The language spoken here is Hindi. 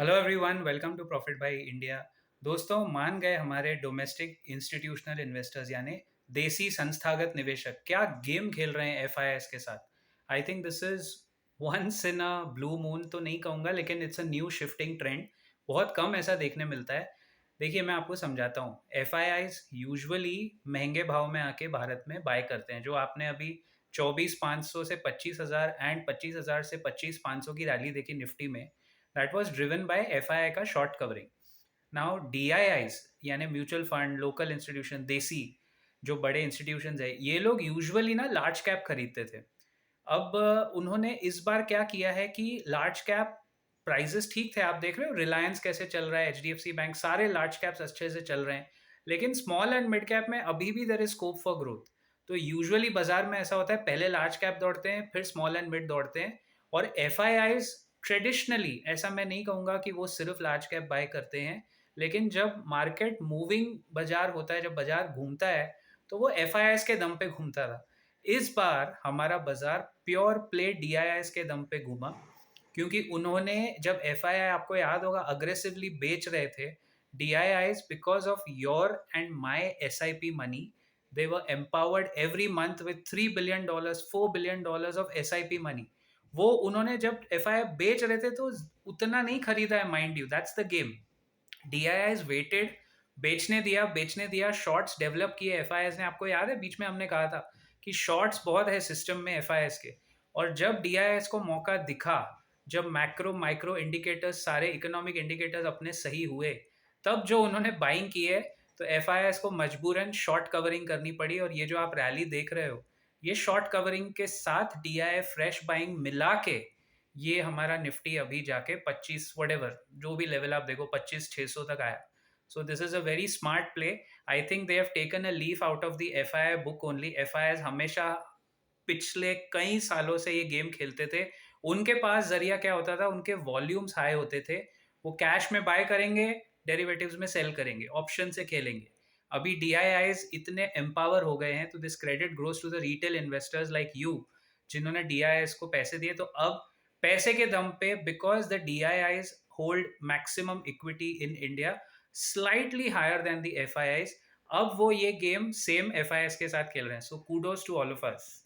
Hello everyone, welcome to profit by India. दोस्तों, मान गए हमारे डोमेस्टिक इंस्टीट्यूशनल इन्वेस्टर्स यानी देसी संस्थागत निवेशक क्या गेम खेल रहे हैं एफआईएस के साथ। I think this is once in a blue moon तो नहीं कहूँगा, लेकिन it's a new shifting trend. बहुत कम ऐसा देखने मिलता है। देखिए, मैं आपको समझाता हूँ। एफआईआईज यूजुअली महंगे भाव में आके भारत में बाय करते हैं। जो आपने अभी 24,500 से 25,000 एंड 25,000 से 25,500 की रैली देखी निफ्टी में, that was driven by FII का शॉर्ट कवरिंग। नाउ DIIs यानी म्यूचुअल फंड, लोकल इंस्टीट्यूशन, देसी जो बड़े इंस्टीट्यूशन है, ये लोग यूजुअली ना लार्ज कैप खरीदते थे। अब उन्होंने इस बार क्या किया है कि लार्ज कैप प्राइजेस ठीक थे। आप देख रहे हो रिलायंस कैसे चल रहा है, HDFC बैंक, सारे लार्ज कैप्स अच्छे से चल रहे हैं। लेकिन स्मॉल एंड मिड कैप में अभी भी there is scope for growth. तो यूजुअली बाजार में ऐसा होता है, पहले लार्ज कैप दौड़ते हैं, फिर स्मॉल एंड मिड दौड़ते हैं। और एफआईआईज ट्रेडिशनली, ऐसा मैं नहीं कहूँगा कि वो सिर्फ लार्ज कैप बाय करते हैं, लेकिन जब मार्केट मूविंग बाजार होता है, जब बाजार घूमता है, तो वो एफआईआईज के दम पे घूमता था। इस बार हमारा बाजार प्योर प्ले डीआईआईज के दम पे घूमा, क्योंकि उन्होंने जब एफआईआई, आपको याद होगा, अग्रेसिवली बेच रहे थे DIIs because of your and my SIP money. They were empowered every month with $3 billion, $4 billion of SIP money. वो उन्होंने जब एफआईआई बेच रहे थे तो उतना नहीं खरीदा है, mind you, that's the game. DIIs waited, बेचने दिया, शॉर्ट्स डेवलप किए एफआईएस ने। आपको याद है बीच में हमने कहा था कि शॉर्ट्स बहुत है सिस्टम में एफआईएस के। और जब डीआईएस को मौका दिखा, जब मैक्रो माइक्रो इंडिकेटर्स, सारे इकोनॉमिक इंडिकेटर्स अपने सही हुए, तब जो उन्होंने बाइंग की है, तो एफआईएस को मजबूरन शॉर्ट कवरिंग करनी पड़ी। और ये जो आप रैली देख रहे हो, ये शॉर्ट कवरिंग के साथ डीआईआई फ्रेश बाइंग मिला के, ये हमारा निफ्टी अभी जाके 25 वटेवर जो भी लेवल आप देखो, 25,600 तक आया। So this is a very smart play. I think they have taken a leaf out of the FII book only. FIIs हमेशा पिछले कई सालों से ये गेम खेलते थे। उनके पास जरिया क्या होता था, उनके वॉल्यूम्स हाई होते थे। वो कैश में बाय करेंगे, डेरिवेटिव्स में सेल करेंगे, ऑप्शन से खेलेंगे। अभी DIIs इतने एम्पावर हो गए हैं, तो this credit grows to the retail investors like you, जिन्होंने DIIs को पैसे दिए। तो अब पैसे के दम पे, because the DIIs hold maximum equity in India, slightly higher than the FIIs, अब वो ये गेम सेम FIIs के साथ खेल रहे हैं। So kudos to all of us.